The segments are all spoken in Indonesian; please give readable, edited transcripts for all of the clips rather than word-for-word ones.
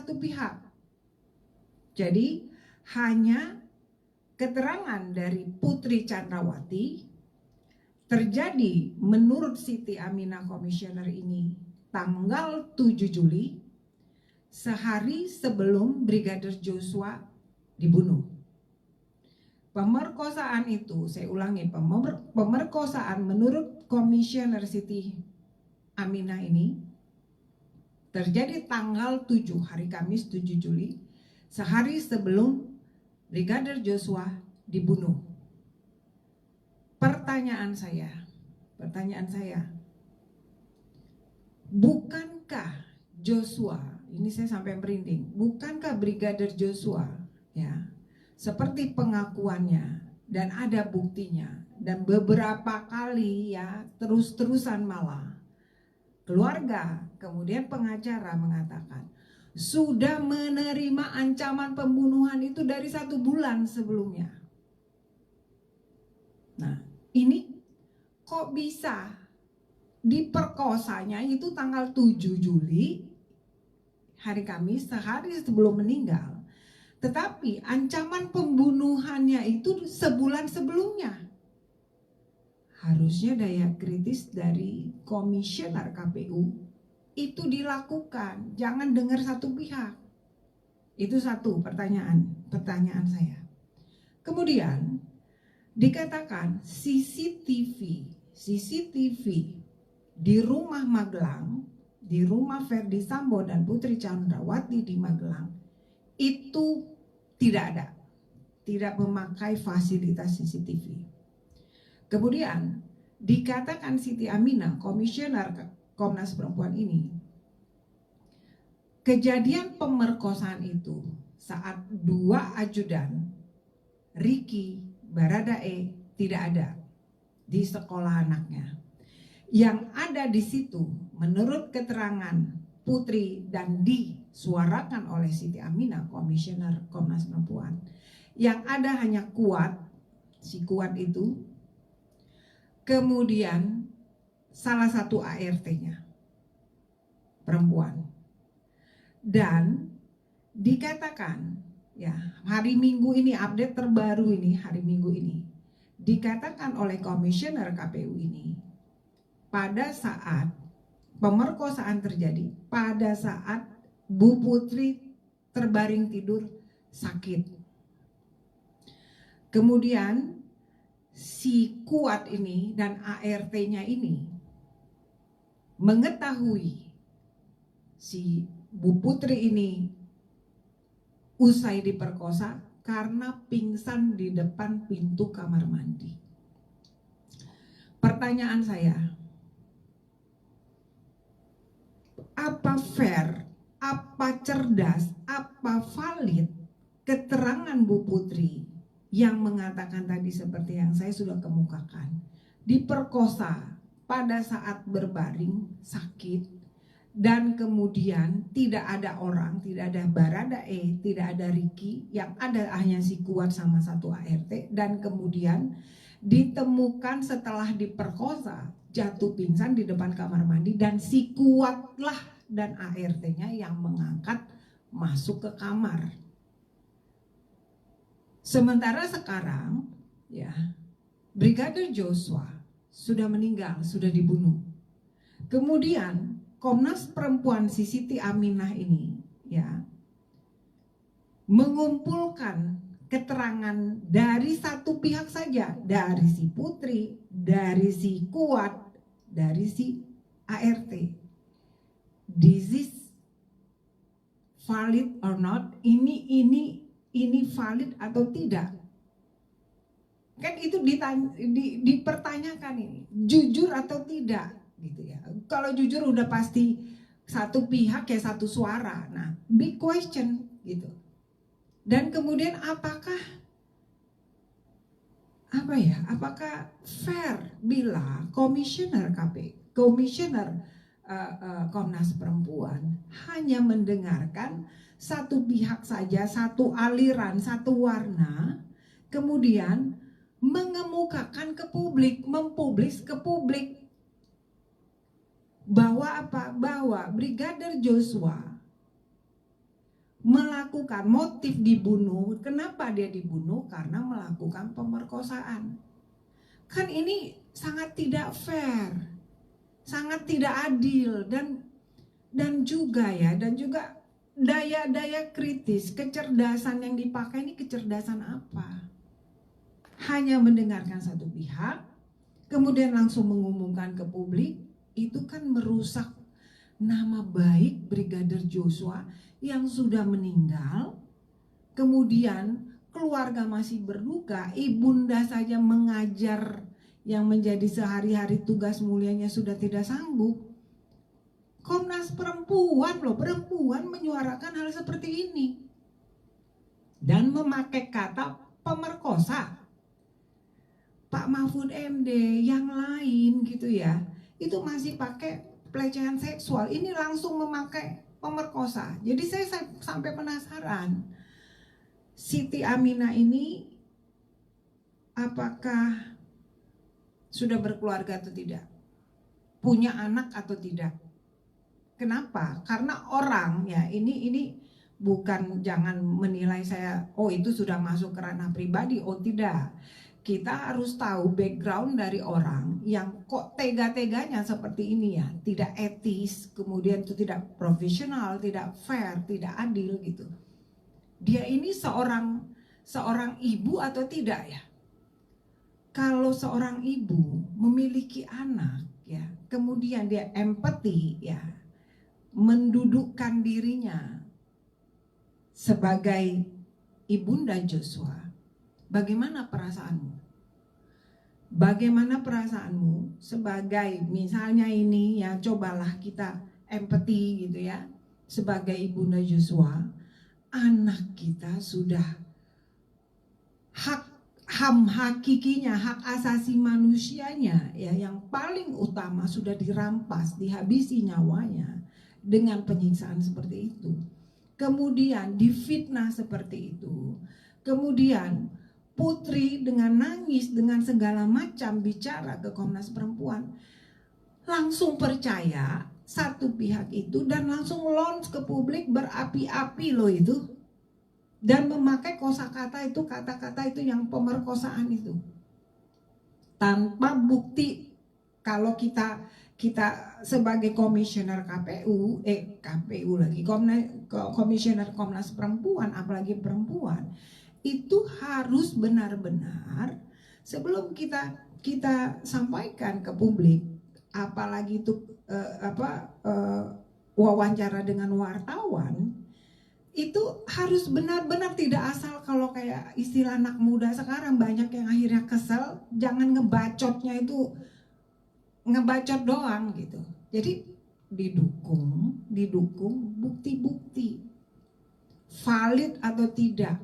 satu pihak. Jadi hanya keterangan dari Putri Chandrawati terjadi menurut Siti Aminah komisioner ini tanggal 7 Juli, sehari sebelum Brigadir Joshua dibunuh. Pemerkosaan itu, saya ulangi, pemerkosaan menurut komisioner Siti Aminah ini terjadi tanggal 7, hari Kamis 7 Juli, sehari sebelum Brigadir Joshua dibunuh. Pertanyaan saya, bukankah Joshua, ini saya sampai merinding, bukankah Brigadir Joshua ya, seperti pengakuannya dan ada buktinya, dan beberapa kali ya terus-terusan malah keluarga kemudian pengacara mengatakan sudah menerima ancaman pembunuhan itu dari 1 bulan sebelumnya. Nah, ini kok bisa diperkosanya itu tanggal 7 Juli, hari Kamis, sehari sebelum meninggal. Tetapi ancaman pembunuhannya itu sebulan sebelumnya. Harusnya daya kritis dari komisioner KPU itu dilakukan, jangan dengar satu pihak. Itu satu pertanyaan saya. Kemudian dikatakan CCTV di rumah Magelang, di rumah Ferdi Sambo dan Putri Chandrawati di Magelang itu tidak memakai fasilitas CCTV. Kemudian dikatakan Siti Aminah, komisioner Komnas Perempuan ini, kejadian pemerkosaan itu saat 2 ajudan Ricky Baradae tidak ada di sekolah anaknya. Yang ada di situ menurut keterangan Putri dan disuarakan oleh Siti Aminah, komisioner Komnas Perempuan, yang ada hanya Kuat, si Kuat itu, kemudian salah satu ART-nya perempuan. Dan dikatakan ya, hari Minggu ini, update terbaru ini, hari Minggu ini dikatakan oleh komisioner KPU ini, pada saat pemerkosaan terjadi, pada saat Bu Putri terbaring tidur sakit. Kemudian si Kuat ini dan ART-nya ini mengetahui si Bu Putri ini usai diperkosa karena pingsan di depan pintu kamar mandi. Pertanyaan saya, apa fair, apa cerdas, apa valid keterangan Bu Putri yang mengatakan tadi seperti yang saya sudah kemukakan, diperkosa pada saat berbaring sakit, dan kemudian tidak ada orang, tidak ada Baradae, tidak ada Ricky, yang ada hanya si Kuat sama satu ART, dan kemudian ditemukan setelah diperkosa jatuh pingsan di depan kamar mandi, dan si Kuatlah dan ART-nya yang mengangkat masuk ke kamar. Sementara sekarang ya, Brigadir Joshua sudah meninggal, sudah dibunuh. Kemudian Komnas Perempuan Siti Aminah ini ya mengumpulkan keterangan dari satu pihak saja, dari si Putri, dari si Kuat, dari si ART. This is valid or not? Ini valid atau tidak? Kan itu dipertanyakan ini, jujur atau tidak gitu ya. Kalau jujur udah pasti satu pihak ya satu suara. Nah, big question gitu. Dan kemudian apakah fair bila komisioner Komnas Perempuan hanya mendengarkan satu pihak saja, satu aliran, satu warna, kemudian mengemukakan ke publik, mempublis ke publik bahwa Brigadir Joshua melakukan motif dibunuh. Kenapa dia dibunuh? Karena melakukan pemerkosaan. Kan ini sangat tidak fair, sangat tidak adil, dan juga daya kritis, kecerdasan yang dipakai ini kecerdasan apa? Hanya mendengarkan satu pihak, kemudian langsung mengumumkan ke publik, itu kan merusak nama baik Brigadir Joshua yang sudah meninggal. Kemudian keluarga masih berduka, ibunda saja mengajar yang menjadi sehari-hari tugas mulianya sudah tidak sanggup. Komnas Perempuan menyuarakan hal seperti ini dan memakai kata pemerkosa. Pak Mahfud MD yang lain gitu ya, itu masih pakai pelecehan seksual, ini langsung memakai pemerkosa. Jadi saya sampai penasaran, Siti Aminah ini apakah sudah berkeluarga atau tidak, punya anak atau tidak? Kenapa? Karena orang ya, ini bukan, jangan menilai saya, oh itu sudah masuk ke ranah pribadi, oh tidak. Kita harus tahu background dari orang yang kok tega-teganya seperti ini ya, tidak etis, kemudian itu tidak profesional, tidak fair, tidak adil gitu. Dia ini seorang ibu atau tidak ya? Kalau seorang ibu memiliki anak ya, kemudian dia empati ya, mendudukkan dirinya sebagai ibunda Joshua, bagaimana perasaanmu? Bagaimana perasaanmu sebagai misalnya ini ya, cobalah kita empati gitu ya, sebagai ibunda Joshua, anak kita sudah HAM hakikinya, hak asasi manusianya ya, yang paling utama sudah dirampas, dihabisi nyawanya dengan penyiksaan seperti itu. Kemudian difitnah seperti itu. Kemudian Putri dengan nangis, dengan segala macam bicara ke Komnas Perempuan, langsung percaya satu pihak itu dan langsung launch ke publik berapi-api loh itu, dan memakai kosakata itu, kata-kata itu yang pemerkosaan itu tanpa bukti. Kalau kita sebagai komisioner komisioner Komnas Perempuan, apalagi perempuan, itu harus benar-benar sebelum kita sampaikan ke publik, apalagi itu wawancara dengan wartawan, itu harus benar-benar tidak asal. Kalau kayak istilah anak muda sekarang banyak yang akhirnya kesel, jangan ngebacotnya itu ngebacot doang gitu. Jadi didukung bukti-bukti valid atau tidak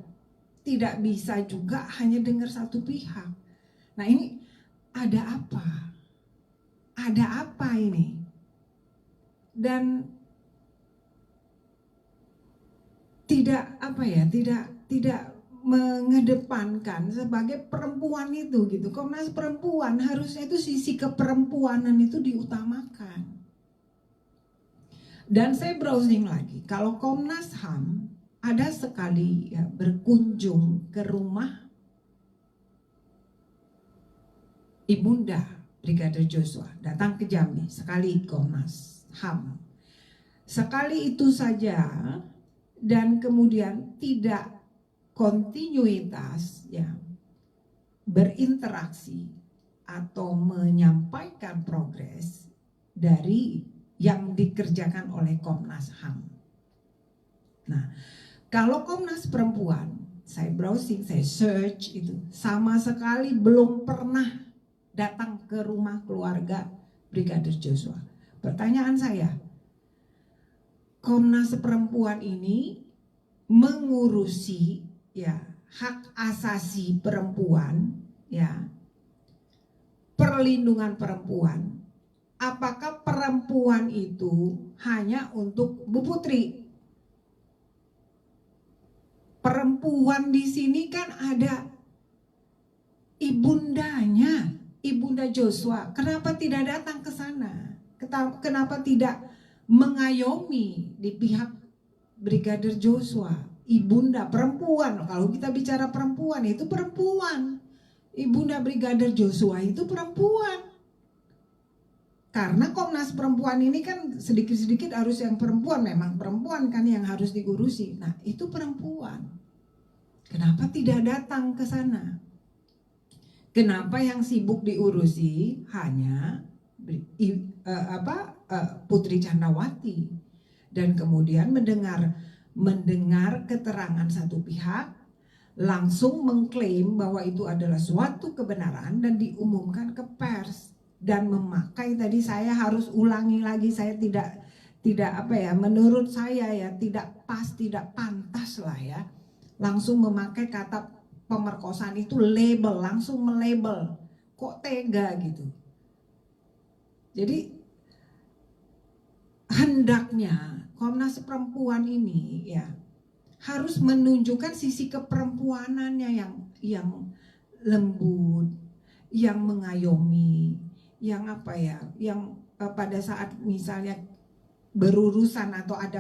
bisa juga hanya dengar satu pihak. Nah ini ada apa ini? Dan tidak mengedepankan sebagai perempuan itu gitu. Komnas Perempuan harusnya itu sisi keperempuanan itu diutamakan. Dan saya browsing lagi, kalau Komnas HAM ada sekali ya berkunjung ke rumah ibunda Brigadir Joshua, datang ke Jambi sekali Komnas HAM. Sekali itu saja, dan kemudian tidak kontinuitas ya, berinteraksi atau menyampaikan progres dari yang dikerjakan oleh Komnas HAM. Nah, kalau Komnas Perempuan, saya browsing, saya search itu, sama sekali belum pernah datang ke rumah keluarga Brigadir Joshua. Pertanyaan saya, Komnas Perempuan ini mengurusi ya hak asasi perempuan ya, perlindungan perempuan. Apakah perempuan itu hanya untuk Bu Putri? Perempuan di sini kan ada ibundanya, ibunda Joshua. Kenapa tidak datang ke sana? Kenapa tidak mengayomi di pihak Brigadir Joshua, ibunda perempuan. Kalau kita bicara perempuan, itu perempuan. Ibunda Brigadir Joshua itu perempuan. Karena Komnas Perempuan ini kan sedikit-sedikit harus yang perempuan, memang perempuan kan yang harus diurusi. Nah, itu perempuan. Kenapa tidak datang ke sana? Kenapa yang sibuk diurusi hanya Putri Candrawati, dan kemudian mendengar keterangan satu pihak, langsung mengklaim bahwa itu adalah suatu kebenaran dan diumumkan ke pers, dan memakai, tadi saya harus ulangi lagi, saya tidak menurut saya ya tidak pas, tidak pantas lah ya, langsung memakai kata pemerkosaan itu label, langsung melabel, kok tega gitu. Jadi hendaknya Komnas Perempuan ini ya harus menunjukkan sisi keperempuanannya yang lembut, yang mengayomi, yang pada saat misalnya berurusan atau ada